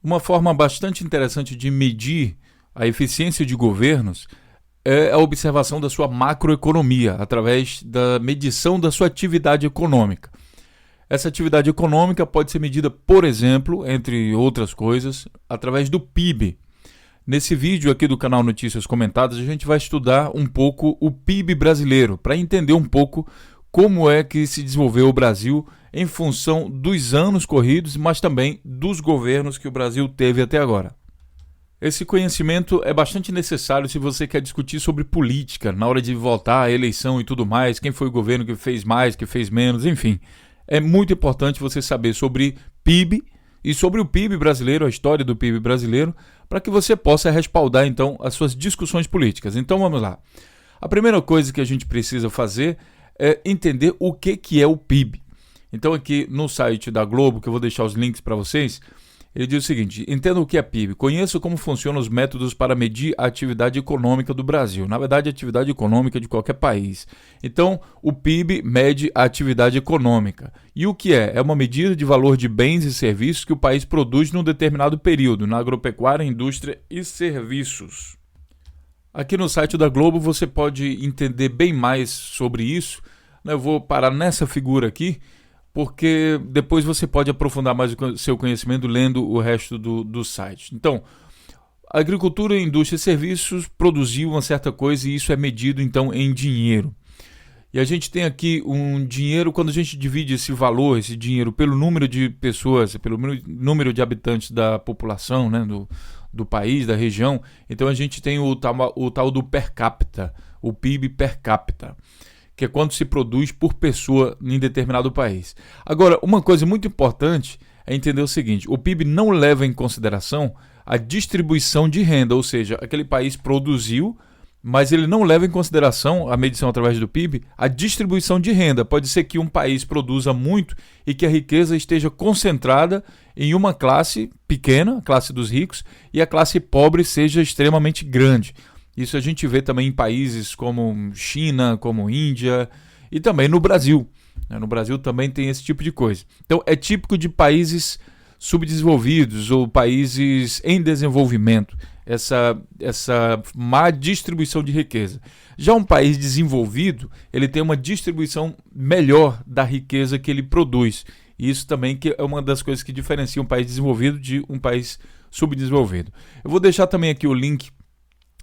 Uma forma bastante interessante de medir a eficiência de governos é a observação da sua macroeconomia, através da medição da sua atividade econômica. Essa atividade econômica pode ser medida, por exemplo, entre outras coisas, através do PIB. Nesse vídeo aqui do canal Notícias Comentadas, a gente vai estudar um pouco o PIB brasileiro, para entender um pouco como é que se desenvolveu o Brasil em função dos anos corridos, mas também dos governos que o Brasil teve até agora. Esse conhecimento é bastante necessário se você quer discutir sobre política, na hora de votar, a eleição e tudo mais, quem foi o governo que fez mais, que fez menos, enfim. É muito importante você saber sobre PIB e sobre o PIB brasileiro, a história do PIB brasileiro, para que você possa respaldar então as suas discussões políticas. Então vamos lá. A primeira coisa que a gente precisa fazer é entender o que é o PIB. Então aqui no site da Globo, que eu vou deixar os links para vocês, ele diz o seguinte: entenda o que é PIB, conheça como funcionam os métodos para medir a atividade econômica do Brasil, na verdade a atividade econômica de qualquer país. Então o PIB mede a atividade econômica. E o que é? É uma medida de valor de bens e serviços que o país produz num determinado período, na agropecuária, indústria e serviços. Aqui no site da Globo você pode entender bem mais sobre isso. Eu vou parar nessa figura aqui, porque depois você pode aprofundar mais o seu conhecimento lendo o resto do site. Então, a agricultura, indústria e serviços produziu uma certa coisa e isso é medido então em dinheiro. E a gente tem aqui um dinheiro, quando a gente divide esse valor, esse dinheiro, pelo número de pessoas, pelo número de habitantes da população, né, do país, da região, então a gente tem o tal do per capita, o PIB per capita, que é quanto se produz por pessoa em determinado país. Agora, uma coisa muito importante é entender o seguinte: o PIB não leva em consideração a distribuição de renda, ou seja, aquele país produziu, mas ele não leva em consideração, a medição através do PIB, a distribuição de renda. Pode ser que um país produza muito e que a riqueza esteja concentrada em uma classe pequena, a classe dos ricos, e a classe pobre seja extremamente grande. Isso a gente vê também em países como China, como Índia e também no Brasil. No Brasil também tem esse tipo de coisa. Então é típico de países subdesenvolvidos ou países em desenvolvimento, essa má distribuição de riqueza. Já um país desenvolvido, ele tem uma distribuição melhor da riqueza que ele produz. E isso também que é uma das coisas que diferencia um país desenvolvido de um país subdesenvolvido. Eu vou deixar também aqui o link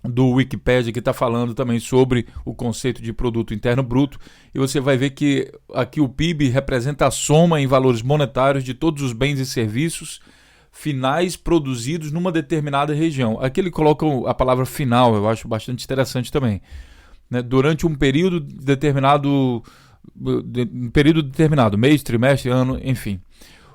do Wikipedia, que está falando também sobre o conceito de produto interno bruto, e você vai ver que aqui o PIB representa a soma em valores monetários de todos os bens e serviços finais produzidos numa determinada região. Aqui ele coloca a palavra final, eu acho bastante interessante também, né? Durante um período determinado, mês, trimestre, ano, enfim.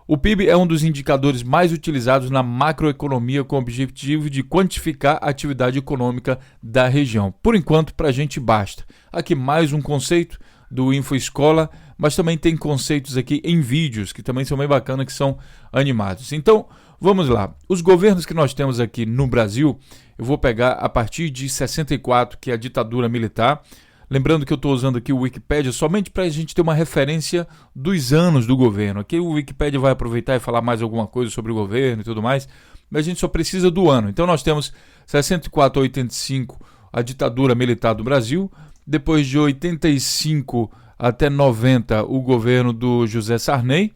O PIB é um dos indicadores mais utilizados na macroeconomia com o objetivo de quantificar a atividade econômica da região. Por enquanto, para a gente basta. Aqui mais um conceito do InfoEscola, mas também tem conceitos aqui em vídeos, que também são bem bacanas, que são animados. Então, vamos lá. Os governos que nós temos aqui no Brasil, eu vou pegar a partir de 64, que é a ditadura militar. Lembrando que eu estou usando aqui o Wikipedia somente para a gente ter uma referência dos anos do governo. Aqui o Wikipedia vai aproveitar e falar mais alguma coisa sobre o governo e tudo mais, mas a gente só precisa do ano. Então nós temos 64 a 85 a ditadura militar do Brasil, depois de 85 até 90 o governo do José Sarney,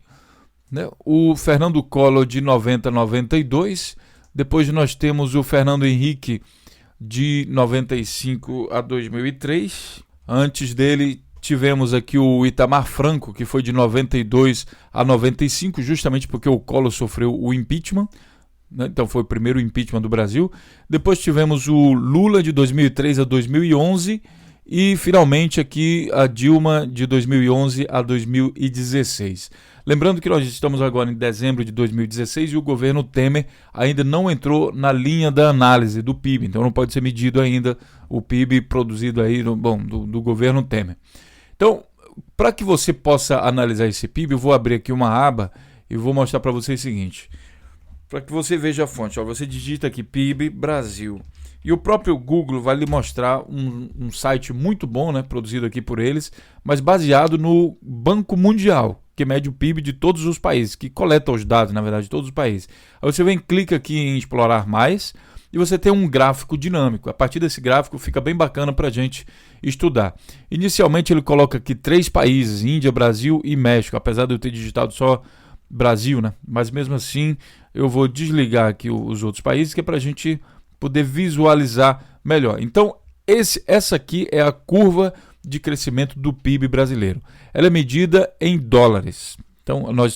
né? O Fernando Collor de 90 a 92, depois nós temos o Fernando Henrique de 95 a 2003. Antes dele tivemos aqui o Itamar Franco, que foi de 92 a 95, justamente porque o Collor sofreu o impeachment, né? Então foi o primeiro impeachment do Brasil. Depois tivemos o Lula de 2003 a 2011 e finalmente aqui a Dilma de 2011 a 2016. Lembrando que nós estamos agora em dezembro de 2016 e o governo Temer ainda não entrou na linha da análise do PIB, então não pode ser medido ainda o PIB produzido aí do governo Temer. Então, para que você possa analisar esse PIB, eu vou abrir aqui uma aba e vou mostrar para você o seguinte. Para que você veja a fonte, você digita aqui PIB Brasil. E o próprio Google vai lhe mostrar um site muito bom, né, produzido aqui por eles, mas baseado no Banco Mundial. que mede o PIB de todos os países, que coleta os dados, na verdade, de todos os países. Aí você vem, clica aqui em explorar mais e você tem um gráfico dinâmico. A partir desse gráfico fica bem bacana para a gente estudar. Inicialmente ele coloca aqui 3 países, Índia, Brasil e México, apesar de eu ter digitado só Brasil, né? Mas mesmo assim eu vou desligar aqui os outros países, que é para a gente poder visualizar melhor. Então essa aqui é a curva de crescimento do PIB brasileiro. Ela é medida em dólares. Então nós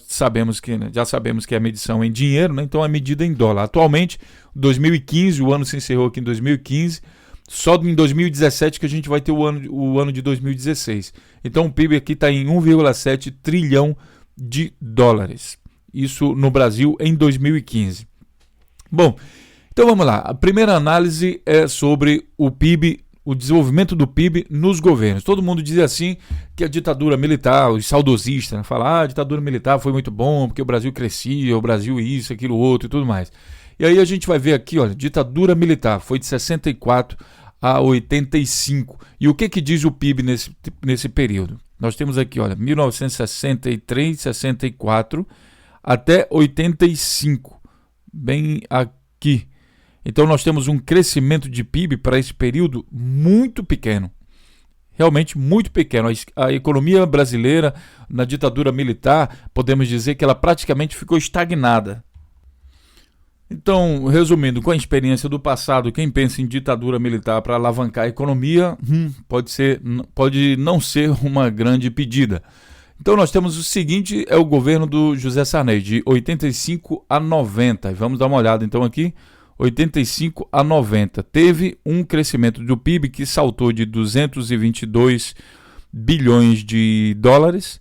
já sabemos que é a medição em dinheiro, né? Então é medida em dólar. Atualmente, 2015, o ano se encerrou aqui em 2015, só em 2017 que a gente vai ter o ano de 2016. Então o PIB aqui está em 1,7 trilhão de dólares. Isso no Brasil em 2015. Bom, então vamos lá. A primeira análise é sobre o PIB, o desenvolvimento do PIB nos governos. Todo mundo diz assim que a ditadura militar, os saudosistas, né, falam, a ditadura militar foi muito bom, porque o Brasil crescia, o Brasil isso, aquilo, outro e tudo mais. E aí a gente vai ver aqui, olha, ditadura militar foi de 64 a 85. E o que diz o PIB nesse período? Nós temos aqui, olha, 1963, 64 até 85, bem aqui. Então nós temos um crescimento de PIB para esse período muito pequeno, realmente muito pequeno. A economia brasileira na ditadura militar, podemos dizer que ela praticamente ficou estagnada. Então, resumindo, com a experiência do passado, quem pensa em ditadura militar para alavancar a economia, pode não ser uma grande pedida. Então nós temos o seguinte, é o governo do José Sarney, de 85 a 90. Vamos dar uma olhada então aqui. 85 a 90, teve um crescimento do PIB que saltou de 222 bilhões de dólares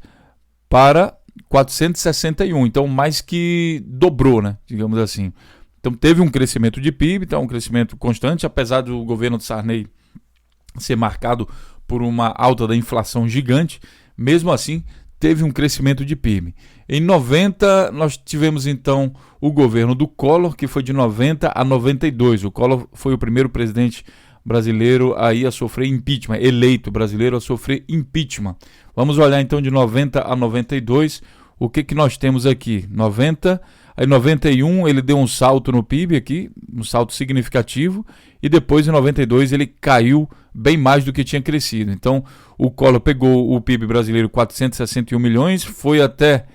para 461, então mais que dobrou, né, digamos assim. Então teve um crescimento de PIB, então um crescimento constante, apesar do governo de Sarney ser marcado por uma alta da inflação gigante, mesmo assim teve um crescimento de PIB. Em 90, nós tivemos então o governo do Collor, que foi de 90 a 92. O Collor foi o primeiro presidente brasileiro aí a sofrer impeachment, eleito brasileiro a sofrer impeachment. Vamos olhar então de 90 a 92, o que nós temos aqui? 90, aí 91 ele deu um salto no PIB aqui, um salto significativo, e depois em 92 ele caiu bem mais do que tinha crescido. Então o Collor pegou o PIB brasileiro 461 milhões, foi até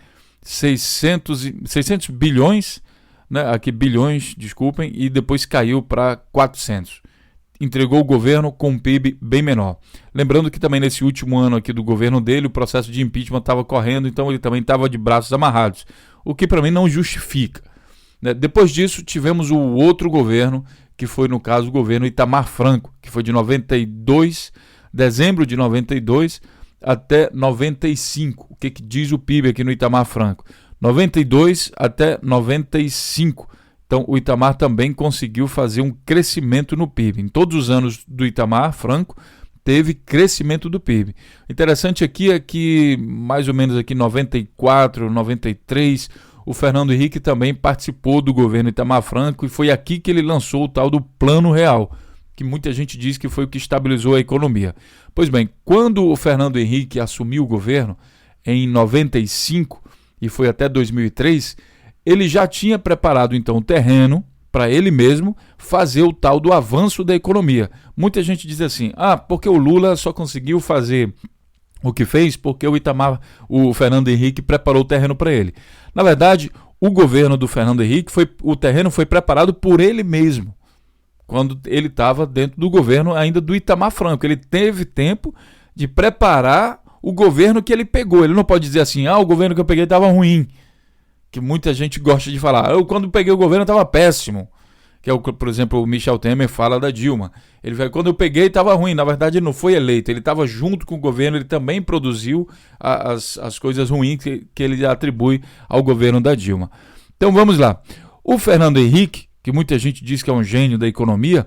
600 bilhões, né? Aqui bilhões, desculpem, e depois caiu para 400. Entregou o governo com um PIB bem menor. Lembrando que também nesse último ano aqui do governo dele, o processo de impeachment estava correndo, então ele também estava de braços amarrados, o que para mim não justifica, né? Depois disso tivemos o outro governo, que foi no caso o governo Itamar Franco, que foi de 92, dezembro de 92 até 95. O que diz o PIB aqui no Itamar Franco? 92 até 95. Então o Itamar também conseguiu fazer um crescimento no PIB. Em todos os anos do Itamar Franco teve crescimento do PIB. Interessante aqui é que mais ou menos aqui 94, 93, o Fernando Henrique também participou do governo Itamar Franco e foi aqui que ele lançou o tal do Plano Real, que muita gente diz que foi o que estabilizou a economia. Pois bem, quando o Fernando Henrique assumiu o governo em 95 e foi até 2003, ele já tinha preparado então o terreno para ele mesmo fazer o tal do avanço da economia. Muita gente diz assim, porque o Lula só conseguiu fazer o que fez porque o Fernando Henrique preparou o terreno para ele. Na verdade, o governo do Fernando Henrique, o terreno foi preparado por ele mesmo, quando ele estava dentro do governo ainda do Itamar Franco. Ele teve tempo de preparar o governo que ele pegou. Ele não pode dizer assim, o governo que eu peguei estava ruim, que muita gente gosta de falar. Eu, quando peguei o governo, estava péssimo. Que é por exemplo, o Michel Temer fala da Dilma. Ele fala, quando eu peguei, estava ruim. Na verdade, ele não foi eleito. Ele estava junto com o governo, ele também produziu as coisas ruins que ele atribui ao governo da Dilma. Então vamos lá. O Fernando Henrique, que muita gente diz que é um gênio da economia,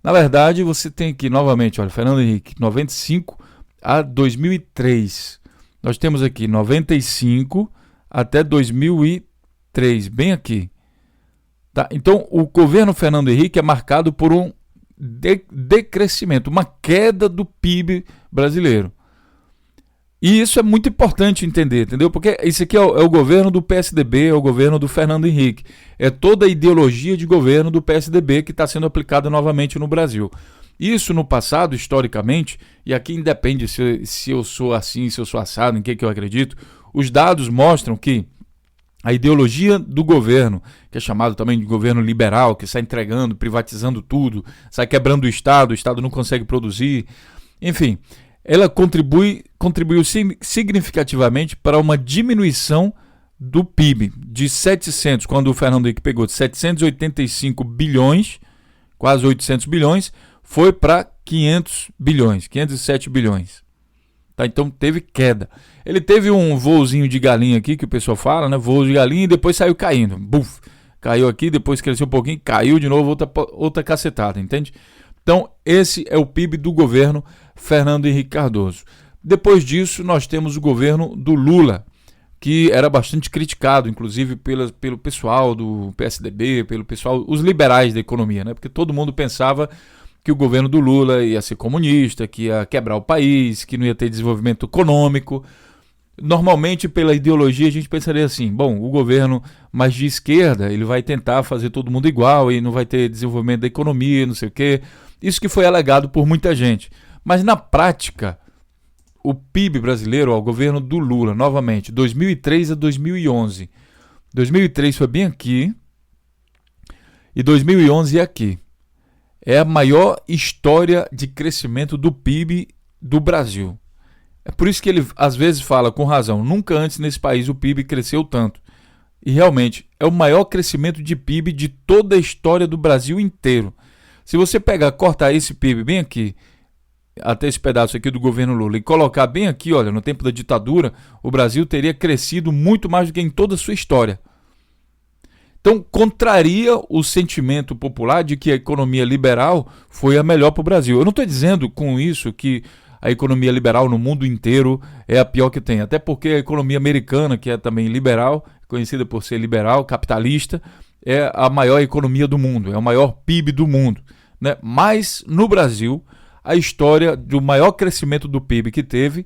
na verdade, você tem aqui novamente, olha, Fernando Henrique, 95 a 2003. Nós temos aqui 95 até 2003, bem aqui. Tá? Então, o governo Fernando Henrique é marcado por um decrescimento, uma queda do PIB brasileiro. E isso é muito importante entender, entendeu? Porque isso aqui é o governo do PSDB, é o governo do Fernando Henrique. É toda a ideologia de governo do PSDB que está sendo aplicada novamente no Brasil. Isso no passado, historicamente, e aqui independe se eu sou assim, se eu sou assado, em que eu acredito, os dados mostram que a ideologia do governo, que é chamado também de governo liberal, que sai entregando, privatizando tudo, sai quebrando o Estado não consegue produzir, enfim, ela contribuiu significativamente para uma diminuição do PIB de 700, quando o Fernando Henrique pegou de 785 bilhões, quase 800 bilhões, foi para 500 bilhões, 507 bilhões. Tá, então teve queda. Ele teve um voozinho de galinha aqui, que o pessoal fala, né? Voo de galinha e depois saiu caindo. Buf, caiu aqui, depois cresceu um pouquinho, caiu de novo, outra cacetada, entende? Então esse é o PIB do governo Fernando Henrique Cardoso. Depois disso nós temos o governo do Lula, que era bastante criticado, inclusive pelo pessoal do PSDB, pelo pessoal, os liberais da economia, né? Porque todo mundo pensava que o governo do Lula ia ser comunista, que ia quebrar o país, que não ia ter desenvolvimento econômico. Normalmente, pela ideologia, a gente pensaria assim, bom, o governo mais de esquerda, ele vai tentar fazer todo mundo igual e não vai ter desenvolvimento da economia, não sei o quê. Isso que foi alegado por muita gente. Mas na prática, o PIB brasileiro, o governo do Lula, novamente, 2003 a 2011. 2003 foi bem aqui e 2011 é aqui. É a maior história de crescimento do PIB do Brasil. É por isso que ele às vezes fala com razão, nunca antes nesse país o PIB cresceu tanto. E realmente é o maior crescimento de PIB de toda a história do Brasil inteiro. Se você pegar, cortar esse PIB bem aqui, até esse pedaço aqui do governo Lula, e colocar bem aqui, olha, no tempo da ditadura, o Brasil teria crescido muito mais do que em toda a sua história. Então, contraria o sentimento popular de que a economia liberal foi a melhor para o Brasil. Eu não estou dizendo com isso que a economia liberal no mundo inteiro é a pior que tem. Até porque a economia americana, que é também liberal, conhecida por ser liberal, capitalista, é a maior economia do mundo, é o maior PIB do mundo, né? Mas, no Brasil, a história do maior crescimento do PIB que teve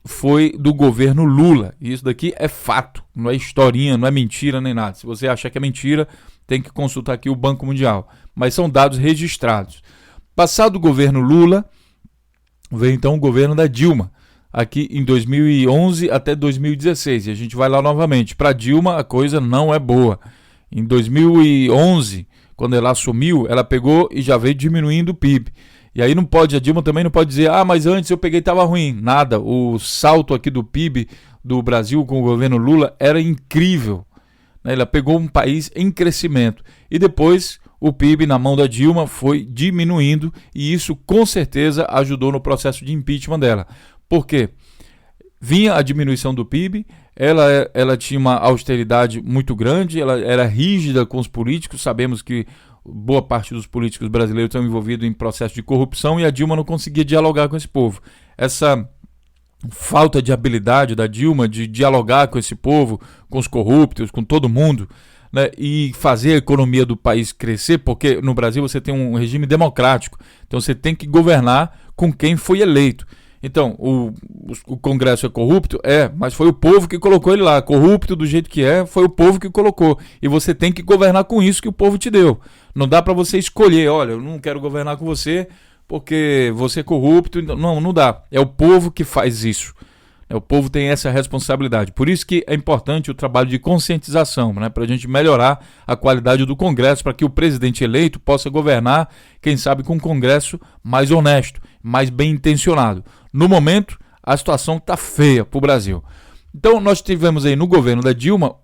foi do governo Lula. E isso daqui é fato, não é historinha, não é mentira nem nada. Se você achar que é mentira, tem que consultar aqui o Banco Mundial. Mas são dados registrados. Passado o governo Lula, veio então o governo da Dilma, aqui em 2011 até 2016. E a gente vai lá novamente. Para Dilma a coisa não é boa. Em 2011, quando ela assumiu, ela pegou e já veio diminuindo o PIB. E aí a Dilma também não pode dizer, mas antes eu peguei e estava ruim. Nada, o salto aqui do PIB do Brasil com o governo Lula era incrível. Ela pegou um país em crescimento. E depois o PIB na mão da Dilma foi diminuindo e isso com certeza ajudou no processo de impeachment dela. Por quê? Vinha a diminuição do PIB, ela tinha uma austeridade muito grande, ela era rígida com os políticos, sabemos que boa parte dos políticos brasileiros estão envolvidos em processo de corrupção e a Dilma não conseguia dialogar com esse povo. Essa falta de habilidade da Dilma de dialogar com esse povo, com os corruptos, com todo mundo, né, e fazer a economia do país crescer, porque no Brasil você tem um regime democrático, então você tem que governar com quem foi eleito. Então, o Congresso é corrupto? É, mas foi o povo que colocou ele lá. Corrupto do jeito que é, foi o povo que colocou. E você tem que governar com isso que o povo te deu. Não dá para você escolher, olha, eu não quero governar com você porque você é corrupto. Não dá. É o povo que faz isso. O povo tem essa responsabilidade. Por isso que é importante o trabalho de conscientização, né, para a gente melhorar a qualidade do Congresso, para que o presidente eleito possa governar, quem sabe, com um Congresso mais honesto, mais bem intencionado. No momento, a situação está feia para o Brasil. Então, nós tivemos aí no governo da Dilma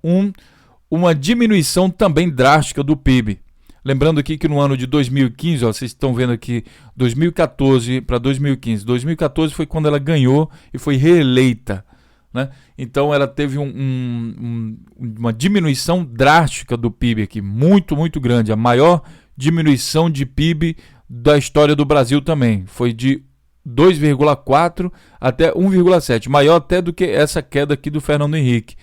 uma diminuição também drástica do PIB. Lembrando aqui que no ano de 2015, vocês estão vendo aqui, 2014 para 2015. 2014 foi quando ela ganhou e foi reeleita, né? Então ela teve uma diminuição drástica do PIB aqui, muito, muito grande. A maior diminuição de PIB da história do Brasil também. Foi de 2,4 até 1,7. Maior até do que essa queda aqui do Fernando Henrique,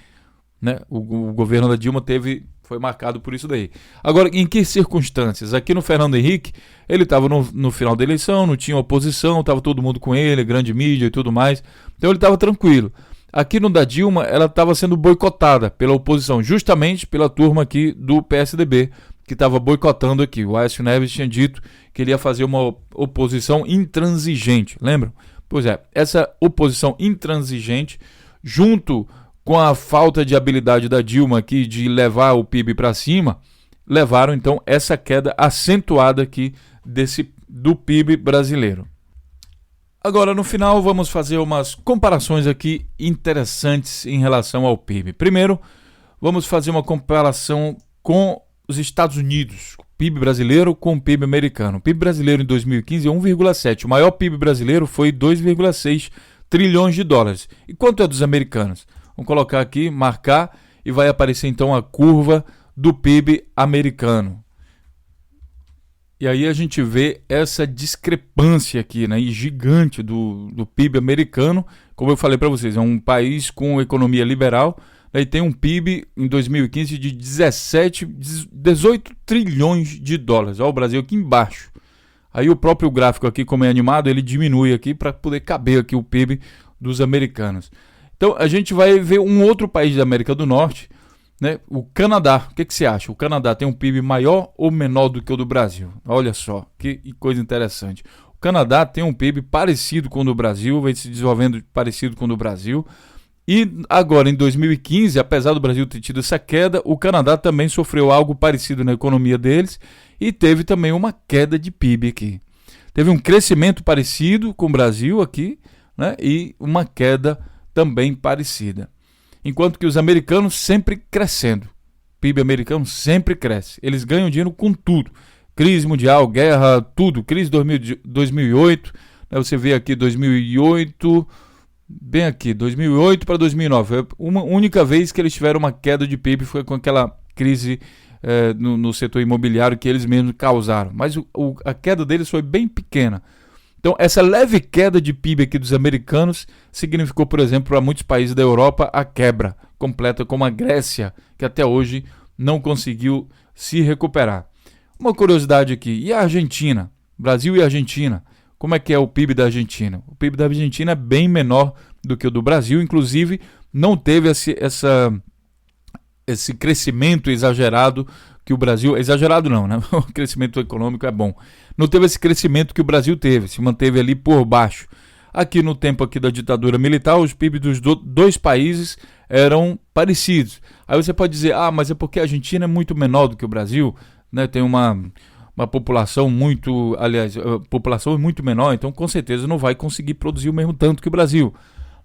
né? O governo da Dilma teve Foi marcado por isso daí. Agora, em que circunstâncias? Aqui no Fernando Henrique, ele estava no final da eleição, não tinha oposição, estava todo mundo com ele, grande mídia e tudo mais. Então ele estava tranquilo. Aqui no da Dilma, ela estava sendo boicotada pela oposição, justamente pela turma aqui do PSDB, que estava boicotando aqui. O Aécio Neves tinha dito que ele ia fazer uma oposição intransigente, lembram? Pois é, essa oposição intransigente, junto com a falta de habilidade da Dilma aqui de levar o PIB para cima, levaram então essa queda acentuada aqui do PIB brasileiro. Agora, no final, vamos fazer umas comparações aqui interessantes em relação ao PIB. Primeiro, vamos fazer uma comparação com os Estados Unidos, o PIB brasileiro com o PIB americano. O PIB brasileiro em 2015 é 1,7. O maior PIB brasileiro foi 2,6 trilhões de dólares. E quanto é dos americanos? Vamos colocar aqui, marcar, e vai aparecer então a curva do PIB americano. E aí a gente vê essa discrepância aqui, né, gigante do PIB americano. Como eu falei para vocês, é um país com economia liberal, né, e tem um PIB em 2015 de 18 trilhões de dólares. Olha o Brasil aqui embaixo. Aí o próprio gráfico aqui, como é animado, ele diminui aqui para poder caber aqui o PIB dos americanos. Então a gente vai ver um outro país da América do Norte, né? O Canadá. O que você acha? O Canadá tem um PIB maior ou menor do que o do Brasil? Olha só, que coisa interessante. O Canadá tem um PIB parecido com o do Brasil, vai se desenvolvendo parecido com o do Brasil. E agora, em 2015, apesar do Brasil ter tido essa queda, o Canadá também sofreu algo parecido na economia deles e teve também uma queda de PIB aqui. Teve um crescimento parecido com o Brasil aqui, né? E uma queda também parecida. Enquanto que os americanos sempre crescendo. O PIB americano sempre cresce. Eles ganham dinheiro com tudo. Crise mundial, guerra, tudo. Crise 2008, né? Você vê aqui 2008, bem aqui, 2008 para 2009. Foi uma única vez que eles tiveram uma queda de PIB, foi com aquela crise no setor imobiliário que eles mesmos causaram. Mas a queda deles foi bem pequena. Então, essa leve queda de PIB aqui dos americanos significou, por exemplo, para muitos países da Europa, a quebra completa, como a Grécia, que até hoje não conseguiu se recuperar. Uma curiosidade aqui, e a Argentina? Brasil e Argentina, como é que é o PIB da Argentina? O PIB da Argentina é bem menor do que o do Brasil, inclusive não teve esse crescimento exagerado que o Brasil... Exagerado não, né? O crescimento econômico é bom. Não teve esse crescimento que o Brasil teve, se manteve ali por baixo. Aqui no tempo aqui da ditadura militar, os PIB dos dois países eram parecidos. Aí você pode dizer, mas é porque a Argentina é muito menor do que o Brasil, né? Tem uma população muito... Aliás, a população é muito menor, então com certeza não vai conseguir produzir o mesmo tanto que o Brasil.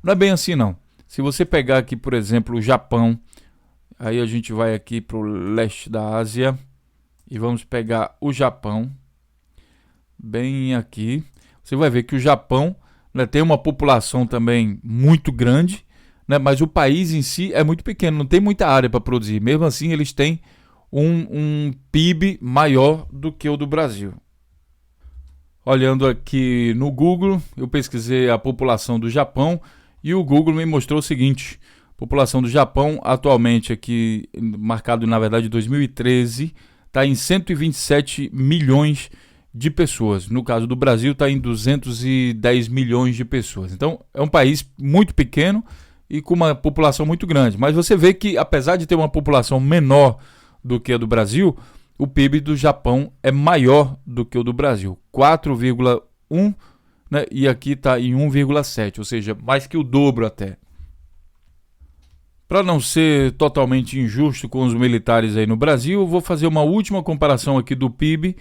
Não é bem assim, não. Se você pegar aqui, por exemplo, o Japão, aí a gente vai aqui para o leste da Ásia e vamos pegar o Japão, bem aqui. Você vai ver que o Japão, né, tem uma população também muito grande, né, mas o país em si é muito pequeno, não tem muita área para produzir. Mesmo assim, eles têm um PIB maior do que o do Brasil. Olhando aqui no Google, eu pesquisei a população do Japão e o Google me mostrou o seguinte: a população do Japão atualmente aqui, marcado na verdade 2013, está em 127 milhões de pessoas. No caso do Brasil está em 210 milhões de pessoas. Então é um país muito pequeno e com uma população muito grande. Mas você vê que apesar de ter uma população menor do que a do Brasil, o PIB do Japão é maior do que o do Brasil. 4,1, né? E aqui está em 1,7, ou seja, mais que o dobro até. Para não ser totalmente injusto com os militares aí no Brasil, eu vou fazer uma última comparação aqui do PIB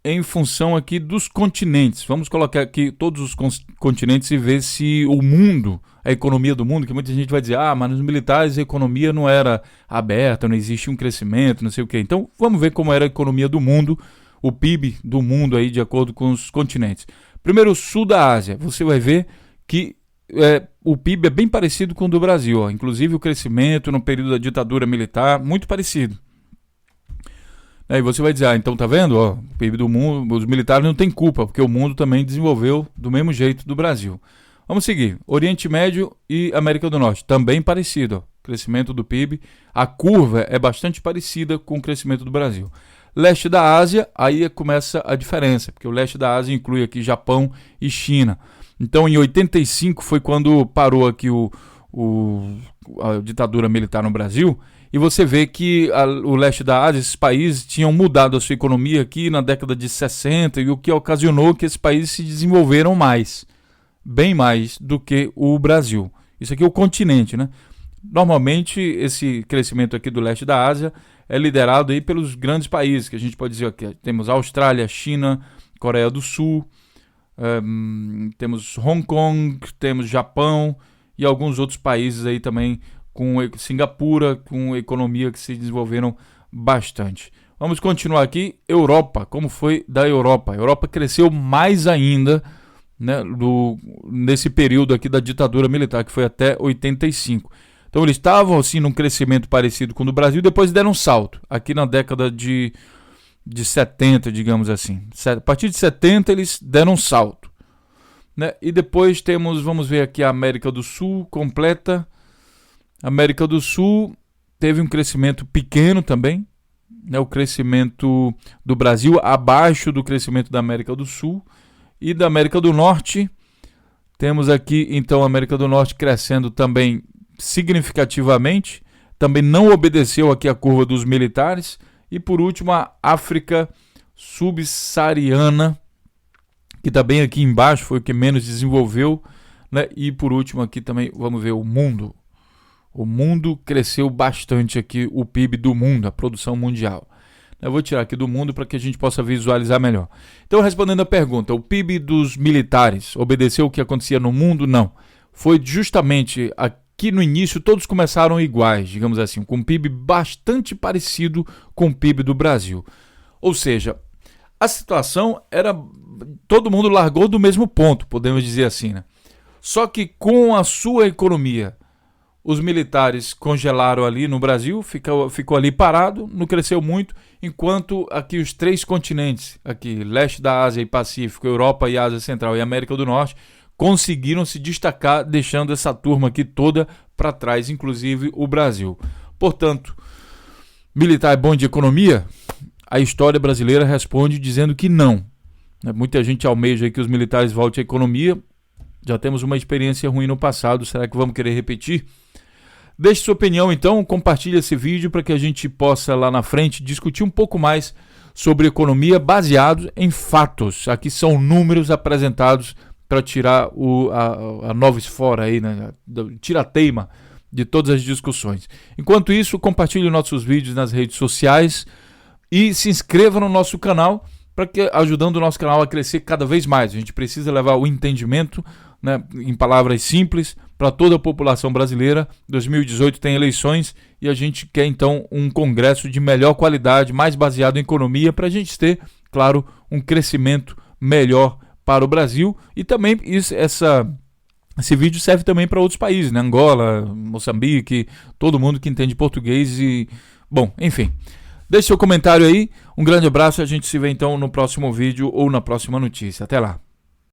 em função aqui dos continentes. Vamos colocar aqui todos os continentes e ver se o mundo, a economia do mundo, que muita gente vai dizer, mas nos militares a economia não era aberta, não existia um crescimento, não sei o quê. Então vamos ver como era a economia do mundo, o PIB do mundo aí de acordo com os continentes. Primeiro, o sul da Ásia, você vai ver que o PIB é bem parecido com o do Brasil, inclusive o crescimento no período da ditadura militar, muito parecido. Aí você vai dizer, então tá vendo, o PIB do mundo, os militares não têm culpa, porque o mundo também desenvolveu do mesmo jeito do Brasil. Vamos seguir, Oriente Médio e América do Norte, também parecido, crescimento do PIB, a curva é bastante parecida com o crescimento do Brasil. Leste da Ásia, aí começa a diferença, porque o leste da Ásia inclui aqui Japão e China. Então, em 85 foi quando parou aqui a ditadura militar no Brasil, e você vê que o leste da Ásia, esses países tinham mudado a sua economia aqui na década de 60, e o que ocasionou que esses países se desenvolveram mais, bem mais do que o Brasil. Isso aqui é o continente, né? Normalmente, esse crescimento aqui do leste da Ásia é liderado aí pelos grandes países, que a gente pode dizer aqui. Temos Austrália, China, Coreia do Sul, temos Hong Kong, temos Japão e alguns outros países aí também, com Singapura, com economia que se desenvolveram bastante. Vamos continuar aqui. Europa, como foi da Europa? A Europa cresceu mais ainda, né, nesse período aqui da ditadura militar, que foi até 85. Então eles estavam assim num crescimento parecido com o do Brasil, depois deram um salto, aqui na década de 70, digamos assim. A partir de 70 eles deram um salto, né? E depois vamos ver aqui a América do Sul completa. A América do Sul teve um crescimento pequeno também, né? O crescimento do Brasil abaixo do crescimento da América do Sul. E da América do Norte, temos aqui então a América do Norte crescendo também significativamente, também não obedeceu aqui a curva dos militares. E por último a África subsaariana, que está bem aqui embaixo, foi o que menos desenvolveu, né? E por último aqui também vamos ver o mundo. O mundo cresceu bastante aqui, o PIB do mundo, a produção mundial. Eu vou tirar aqui do mundo para que a gente possa visualizar melhor. Então, respondendo a pergunta, o PIB dos militares obedeceu o que acontecia no mundo? Não. Foi justamente aqui no início, todos começaram iguais, digamos assim, com um PIB bastante parecido com o PIB do Brasil. Ou seja, a situação era... todo mundo largou do mesmo ponto, podemos dizer assim, né? Só que com a sua economia, os militares congelaram ali no Brasil, ficou ali parado, não cresceu muito, enquanto aqui os três continentes, aqui leste da Ásia e Pacífico, Europa e Ásia Central e América do Norte, conseguiram se destacar, deixando essa turma aqui toda para trás, inclusive o Brasil. Portanto, militar é bom de economia? A história brasileira responde dizendo que não. Muita gente almeja que os militares voltem à economia. Já temos uma experiência ruim no passado, será que vamos querer repetir? Deixe sua opinião então, compartilhe esse vídeo para que a gente possa lá na frente discutir um pouco mais sobre economia baseado em fatos. Aqui são números apresentados para tirar a nova esfora aí, né? Tira a teima de todas as discussões. Enquanto isso, compartilhe nossos vídeos nas redes sociais e se inscreva no nosso canal, para que ajudando o nosso canal a crescer cada vez mais. A gente precisa levar o entendimento, né, em palavras simples, para toda a população brasileira. 2018 tem eleições e a gente quer então um congresso de melhor qualidade, mais baseado em economia, para a gente ter, claro, um crescimento melhor para o Brasil. E também esse vídeo serve também para outros países, né? Angola, Moçambique, todo mundo que entende português e... bom, enfim... Deixe seu comentário aí, um grande abraço e a gente se vê então no próximo vídeo ou na próxima notícia. Até lá!